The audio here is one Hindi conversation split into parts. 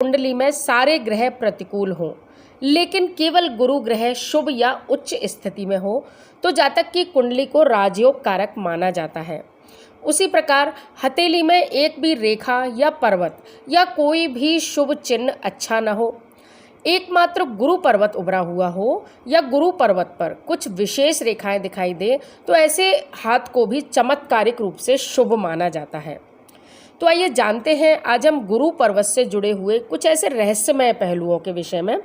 कुंडली में सारे ग्रह प्रतिकूल हों, लेकिन केवल गुरु ग्रह शुभ या उच्च स्थिति में हो तो जातक की कुंडली को राजयोग कारक माना जाता है। उसी प्रकार हथेली में एक भी रेखा या पर्वत या कोई भी शुभ चिन्ह अच्छा न हो, एकमात्र गुरु पर्वत उभरा हुआ हो या गुरु पर्वत पर कुछ विशेष रेखाएं दिखाई दे तो ऐसे हाथ को भी चमत्कारिक रूप से शुभ माना जाता है। तो आइए जानते हैं आज हम गुरु पर्वत से जुड़े हुए कुछ ऐसे रहस्यमय पहलुओं के विषय में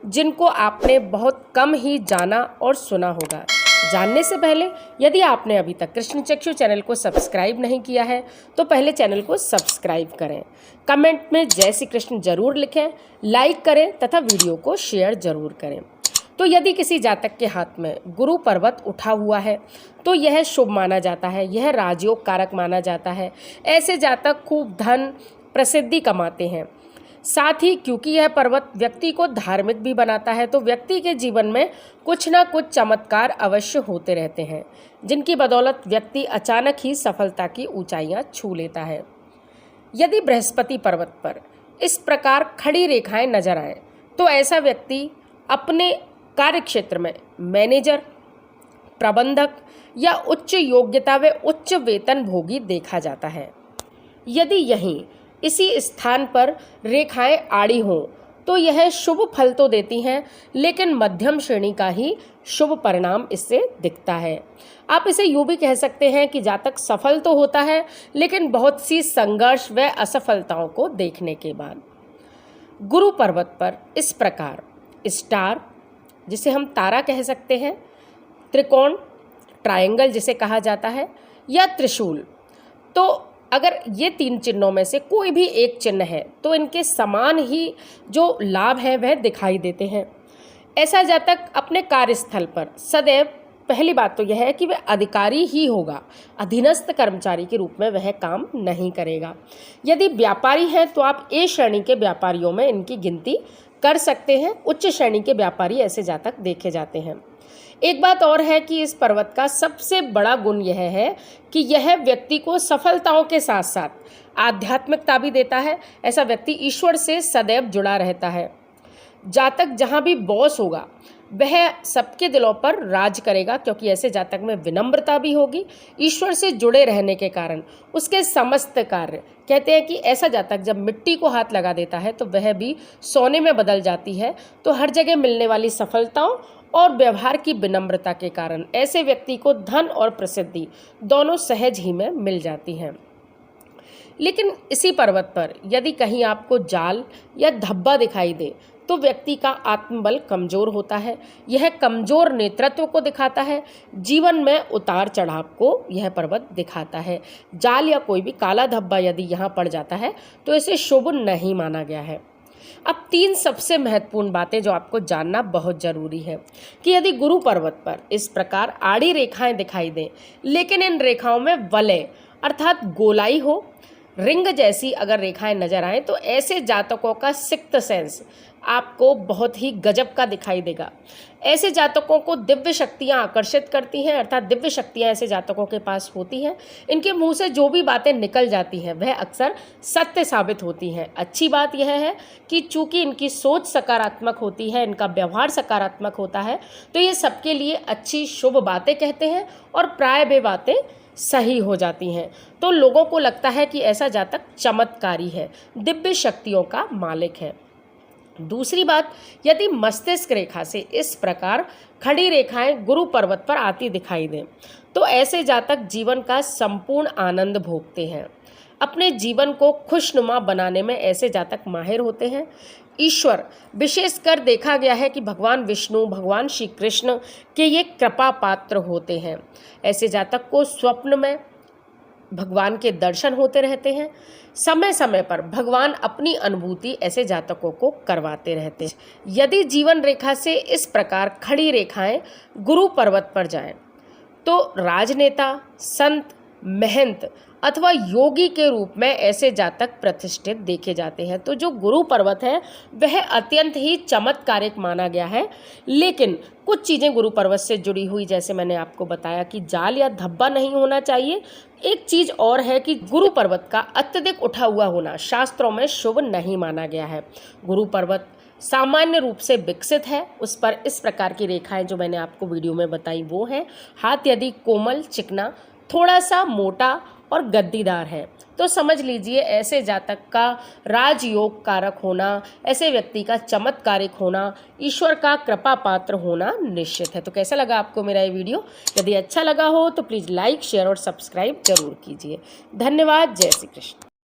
जिनको आपने बहुत कम ही जाना और सुना होगा। जानने से पहले यदि आपने अभी तक कृष्ण चक्षु चैनल को सब्सक्राइब नहीं किया है तो पहले चैनल को सब्सक्राइब करें, कमेंट में जय श्री कृष्ण जरूर लिखें, लाइक करें तथा वीडियो को शेयर जरूर करें। तो यदि किसी जातक के हाथ में गुरु पर्वत उठा हुआ है तो यह शुभ माना जाता है, यह राजयोग कारक माना जाता है। ऐसे जातक खूब धन प्रसिद्धि कमाते हैं। साथ ही क्योंकि यह पर्वत व्यक्ति को धार्मिक भी बनाता है तो व्यक्ति के जीवन में कुछ ना कुछ चमत्कार अवश्य होते रहते हैं, जिनकी बदौलत व्यक्ति अचानक ही सफलता की ऊंचाइयां छू लेता है। यदि बृहस्पति पर्वत पर इस प्रकार खड़ी रेखाएं नजर आएं तो ऐसा व्यक्ति अपने कार्य क्षेत्र में मैनेजर, प्रबंधक या उच्च योग्यता व उच्च वेतन भोगी देखा जाता है। यदि यहीं इसी स्थान पर रेखाएं आड़ी हों तो यह शुभ फल तो देती हैं, लेकिन मध्यम श्रेणी का ही शुभ परिणाम इससे दिखता है। आप इसे यूँ भी कह सकते हैं कि जातक सफल तो होता है लेकिन बहुत सी संघर्ष व असफलताओं को देखने के बाद। गुरु पर्वत पर इस प्रकार स्टार, जिसे हम तारा कह सकते हैं, त्रिकोण, ट्रायंगल जिसे कहा जाता है, या त्रिशूल, तो अगर ये तीन चिन्हों में से कोई भी एक चिन्ह है तो इनके समान ही जो लाभ है वह दिखाई देते हैं। ऐसा जातक अपने कार्यस्थल पर सदैव, पहली बात तो यह है कि वह अधिकारी ही होगा, अधीनस्थ कर्मचारी के रूप में वह काम नहीं करेगा। यदि व्यापारी हैं तो आप ए श्रेणी के व्यापारियों में इनकी गिनती कर सकते हैं। उच्च श्रेणी के व्यापारी ऐसे जातक देखे जाते हैं। एक बात और है कि इस पर्वत का सबसे बड़ा गुण यह है कि यह व्यक्ति को सफलताओं के साथ साथ आध्यात्मिकता भी देता है। ऐसा व्यक्ति ईश्वर से सदैव जुड़ा रहता है। जातक जहाँ भी बॉस होगा वह सबके दिलों पर राज करेगा, क्योंकि ऐसे जातक में विनम्रता भी होगी। ईश्वर से जुड़े रहने के कारण उसके समस्त कार्य, कहते हैं कि ऐसा जातक जब मिट्टी को हाथ लगा देता है तो वह भी सोने में बदल जाती है। तो हर जगह मिलने वाली सफलताओं और व्यवहार की विनम्रता के कारण ऐसे व्यक्ति को धन और प्रसिद्धि दोनों सहज ही में मिल जाती हैं। लेकिन इसी पर्वत पर यदि कहीं आपको जाल या धब्बा दिखाई दे तो व्यक्ति का आत्मबल कमजोर होता है। यह कमजोर नेतृत्व को दिखाता है। जीवन में उतार चढ़ाव को यह पर्वत दिखाता है। जाल या कोई भी काला धब्बा यदि यहाँ पड़ जाता है तो इसे शुभ नहीं माना गया है। अब तीन सबसे महत्वपूर्ण बातें जो आपको जानना बहुत जरूरी है कि यदि गुरु पर्वत पर इस प्रकार आड़ी रेखाएं दिखाई दें, लेकिन इन रेखाओं में वलय अर्थात गोलाई हो, रिंग जैसी अगर रेखाएं नजर आएं तो ऐसे जातकों का सिक्स्थ सेंस आपको बहुत ही गजब का दिखाई देगा। ऐसे जातकों को दिव्य शक्तियां आकर्षित करती हैं, अर्थात दिव्य शक्तियां ऐसे जातकों के पास होती हैं। इनके मुंह से जो भी बातें निकल जाती हैं वह अक्सर सत्य साबित होती हैं। अच्छी बात यह है कि चूंकि इनकी सोच सकारात्मक होती है, इनका व्यवहार सकारात्मक होता है, तो ये सबके लिए अच्छी शुभ बातें कहते हैं और प्राय वे बातें सही हो जाती हैं। तो लोगों को लगता है कि ऐसा जातक चमत्कारी है, दिव्य शक्तियों का मालिक है। दूसरी बात, यदि मस्तिष्क रेखा से इस प्रकार खड़ी रेखाएं गुरु पर्वत पर आती दिखाई दें तो ऐसे जातक जीवन का संपूर्ण आनंद भोगते हैं। अपने जीवन को खुशनुमा बनाने में ऐसे जातक माहिर होते हैं। ईश्वर, विशेषकर देखा गया है कि भगवान विष्णु, भगवान श्री कृष्ण के ये कृपा पात्र होते हैं। ऐसे जातक को स्वप्न में भगवान के दर्शन होते रहते हैं। समय समय पर भगवान अपनी अनुभूति ऐसे जातकों को करवाते रहते हैं। यदि जीवन रेखा से इस प्रकार खड़ी रेखाएं गुरु पर्वत पर जाएं तो राजनेता, संत, महंत अथवा योगी के रूप में ऐसे जातक प्रतिष्ठित देखे जाते हैं। तो जो गुरु पर्वत है वह अत्यंत ही चमत्कारिक माना गया है। लेकिन कुछ चीज़ें गुरु पर्वत से जुड़ी हुई, जैसे मैंने आपको बताया कि जाल या धब्बा नहीं होना चाहिए। एक चीज़ और है कि गुरु पर्वत का अत्यधिक उठा हुआ होना शास्त्रों में शुभ नहीं माना गया है। गुरु पर्वत सामान्य रूप से विकसित है, उस पर इस प्रकार की रेखाएं जो मैंने आपको वीडियो में बताई वो हैं। हाथ यदि कोमल, चिकना, थोड़ा सा मोटा और गद्दीदार है तो समझ लीजिए ऐसे जातक का राजयोग कारक होना, ऐसे व्यक्ति का चमत्कारिक होना, ईश्वर का कृपा पात्र होना निश्चित है। तो कैसा लगा आपको मेरा ये वीडियो? यदि अच्छा लगा हो तो प्लीज़ लाइक, शेयर और सब्सक्राइब जरूर कीजिए। धन्यवाद। जय श्री कृष्ण।